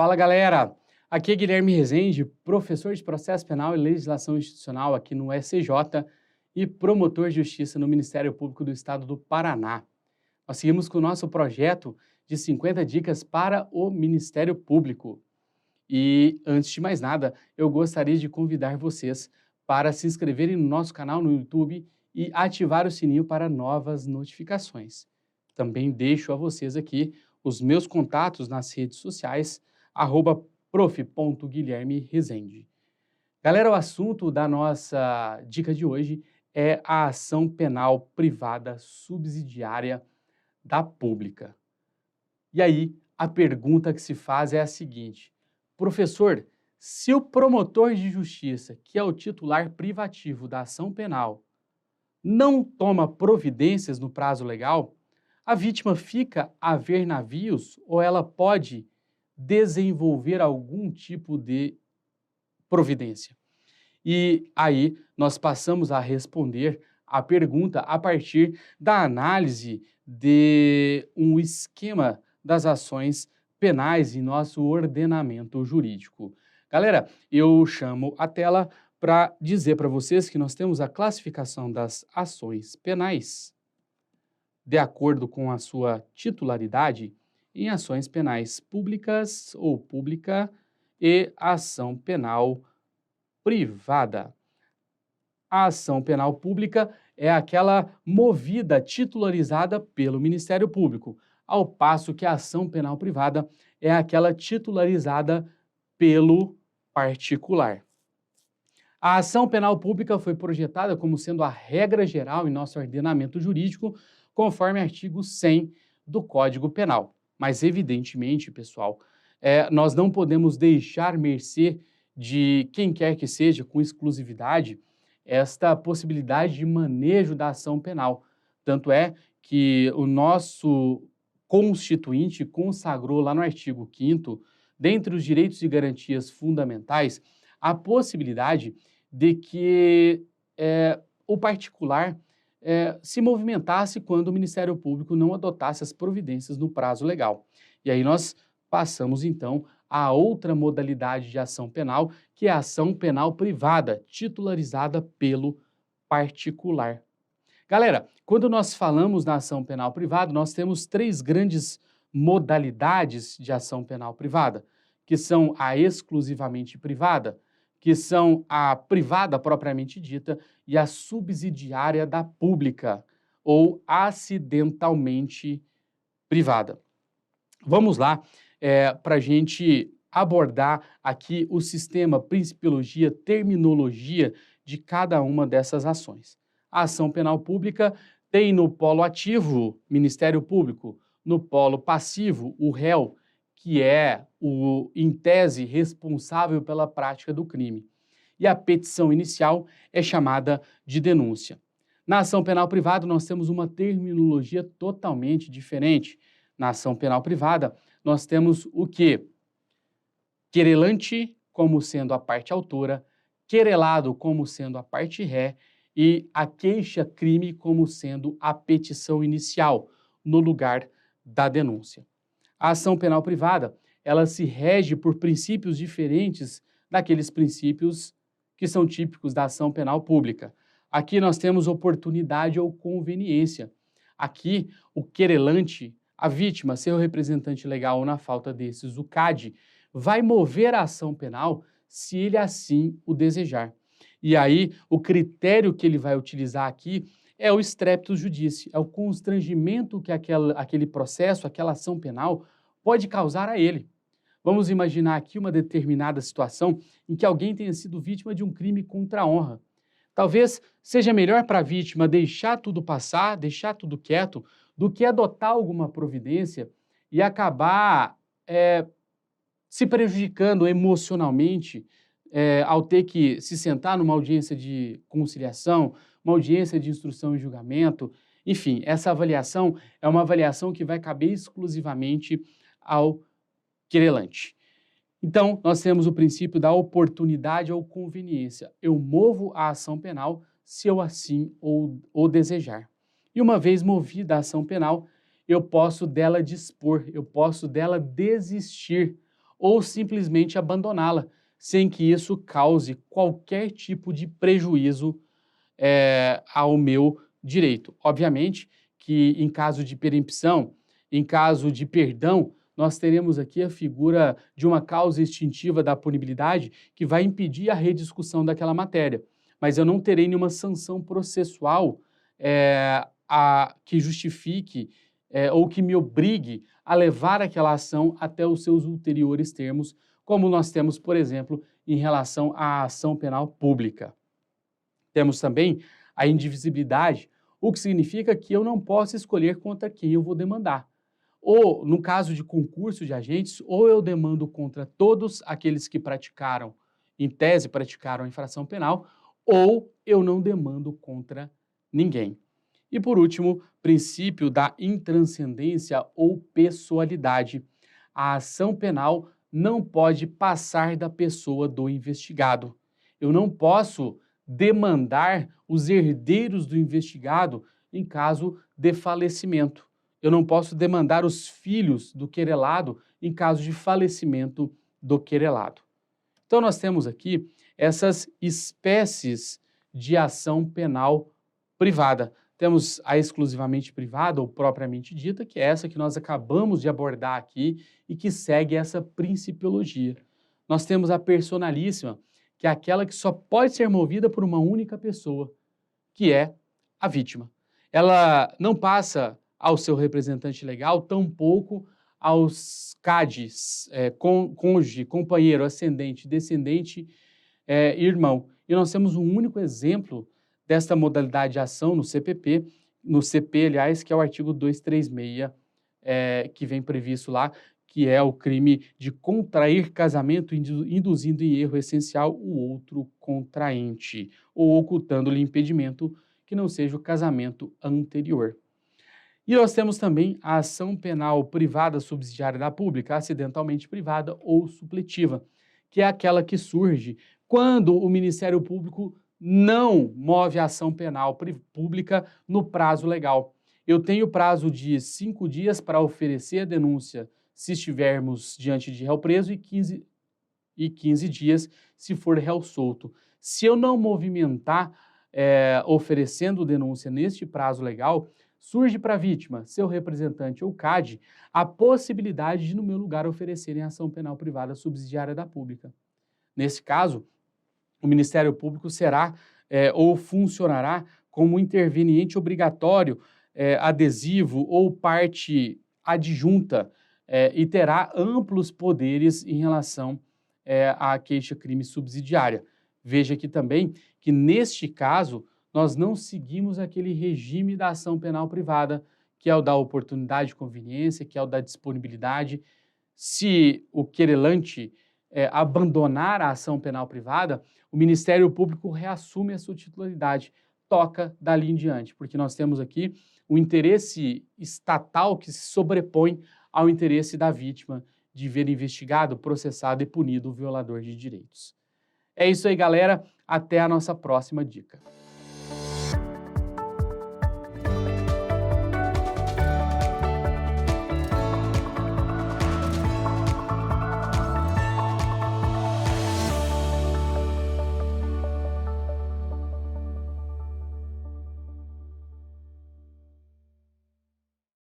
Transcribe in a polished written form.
Fala, galera! Aqui é Guilherme Rezende, professor de Processo Penal e Legislação Institucional aqui no SCJ e promotor de justiça no Ministério Público do Estado do Paraná. Nós seguimos com o nosso projeto de 50 dicas para o Ministério Público. E, antes de mais nada, eu gostaria de convidar vocês para se inscreverem no nosso canal no YouTube e ativar o sininho para novas notificações. Também deixo a vocês aqui os meus contatos nas redes sociais, @prof.guilhermerezende. Galera, o assunto da nossa dica de hoje é a ação penal privada subsidiária da pública. E aí, a pergunta que se faz é a seguinte: professor, se o promotor de justiça, que é o titular privativo da ação penal, não toma providências no prazo legal, a vítima fica a ver navios ou ela pode desenvolver algum tipo de providência? E aí nós passamos a responder a pergunta a partir da análise de um esquema das ações penais em nosso ordenamento jurídico. Galera, eu chamo a tela para dizer para vocês que nós temos a classificação das ações penais de acordo com a sua titularidade em ações penais públicas ou pública e ação penal privada. A ação penal pública é aquela movida, titularizada pelo Ministério Público, ao passo que a ação penal privada é aquela titularizada pelo particular. A ação penal pública foi projetada como sendo a regra geral em nosso ordenamento jurídico, conforme artigo 100 do Código Penal. Mas, evidentemente, pessoal, nós não podemos deixar mercê de quem quer que seja, com exclusividade, esta possibilidade de manejo da ação penal. Tanto é que o nosso Constituinte consagrou lá no artigo 5º, dentre os direitos e garantias fundamentais, a possibilidade de que o particular se movimentasse quando o Ministério Público não adotasse as providências no prazo legal. E aí nós passamos, então, a outra modalidade de ação penal, que é a ação penal privada, titularizada pelo particular. Galera, quando nós falamos na ação penal privada, nós temos três grandes modalidades de ação penal privada, que são a exclusivamente privada, que são a privada propriamente dita e a subsidiária da pública, ou acidentalmente privada. Vamos lá para a gente abordar aqui o sistema, principiologia, terminologia de cada uma dessas ações. A ação penal pública tem no polo ativo, Ministério Público, no polo passivo, o réu, que é o, em tese, responsável pela prática do crime. E a petição inicial é chamada de denúncia. Na ação penal privada, nós temos uma terminologia totalmente diferente. Na ação penal privada, nós temos o quê? Querelante como sendo a parte autora, querelado como sendo a parte ré e a queixa-crime como sendo a petição inicial, no lugar da denúncia. A ação penal privada, ela se rege por princípios diferentes daqueles princípios que são típicos da ação penal pública. Aqui nós temos oportunidade ou conveniência. Aqui, o querelante, a vítima, seu representante legal ou, na falta desses, o CAD, vai mover a ação penal se ele assim o desejar. E aí, o critério que ele vai utilizar aqui é o streptus judice, é o constrangimento que aquele processo, aquela ação penal pode causar a ele. Vamos imaginar aqui uma determinada situação em que alguém tenha sido vítima de um crime contra a honra. Talvez seja melhor para a vítima deixar tudo passar, deixar tudo quieto, do que adotar alguma providência e acabar se prejudicando emocionalmente ao ter que se sentar numa audiência de conciliação, uma audiência de instrução e julgamento. Enfim, essa avaliação é uma avaliação que vai caber exclusivamente ao querelante. Então, nós temos o princípio da oportunidade ou conveniência. Eu movo a ação penal se eu assim ou desejar. E uma vez movida a ação penal, eu posso dela dispor, eu posso dela desistir ou simplesmente abandoná-la, sem que isso cause qualquer tipo de prejuízo ao meu direito. Obviamente que em caso de perempção, em caso de perdão, nós teremos aqui a figura de uma causa extintiva da punibilidade que vai impedir a rediscussão daquela matéria. Mas eu não terei nenhuma sanção processual que justifique ou que me obrigue a levar aquela ação até os seus ulteriores termos, como nós temos, por exemplo, em relação à ação penal pública. Temos também a indivisibilidade, o que significa que eu não posso escolher contra quem eu vou demandar. Ou, no caso de concurso de agentes, ou eu demando contra todos aqueles que praticaram, em tese praticaram a infração penal, ou eu não demando contra ninguém. E por último, princípio da intranscendência ou pessoalidade. A ação penal não pode passar da pessoa do investigado. Eu não posso demandar os herdeiros do investigado em caso de falecimento. Eu não posso demandar os filhos do querelado em caso de falecimento do querelado. Então, nós temos aqui essas espécies de ação penal privada. Temos a exclusivamente privada ou propriamente dita, que é essa que nós acabamos de abordar aqui e que segue essa principiologia. Nós temos a personalíssima, que é aquela que só pode ser movida por uma única pessoa, que é a vítima. Ela não passa ao seu representante legal, tampouco aos CADs, cônjuge, companheiro, ascendente, descendente, irmão. E nós temos um único exemplo desta modalidade de ação no CPP, no CP, aliás, que é o artigo 236, que vem previsto lá, que é o crime de contrair casamento induzindo em erro essencial o outro contraente, ou ocultando-lhe impedimento que não seja o casamento anterior. E nós temos também a ação penal privada subsidiária da pública, acidentalmente privada ou supletiva, que é aquela que surge quando o Ministério Público não move a ação penal pública no prazo legal. Eu tenho prazo de 5 dias para oferecer a denúncia se estivermos diante de réu preso e 15 dias se for réu solto. Se eu não movimentar oferecendo denúncia neste prazo legal, surge para a vítima, seu representante ou CAD, a possibilidade de, no meu lugar, oferecerem ação penal privada subsidiária da pública. Nesse caso, o Ministério Público será ou funcionará como interveniente obrigatório, adesivo ou parte adjunta e terá amplos poderes em relação à queixa-crime subsidiária. Veja aqui também que, neste caso, nós não seguimos aquele regime da ação penal privada, que é o da oportunidade de conveniência, que é o da disponibilidade. Se o querelante abandonar a ação penal privada, o Ministério Público reassume a sua titularidade, toca dali em diante, porque nós temos aqui o interesse estatal que se sobrepõe ao interesse da vítima de ver investigado, processado e punido o violador de direitos. É isso aí, galera. Até a nossa próxima dica.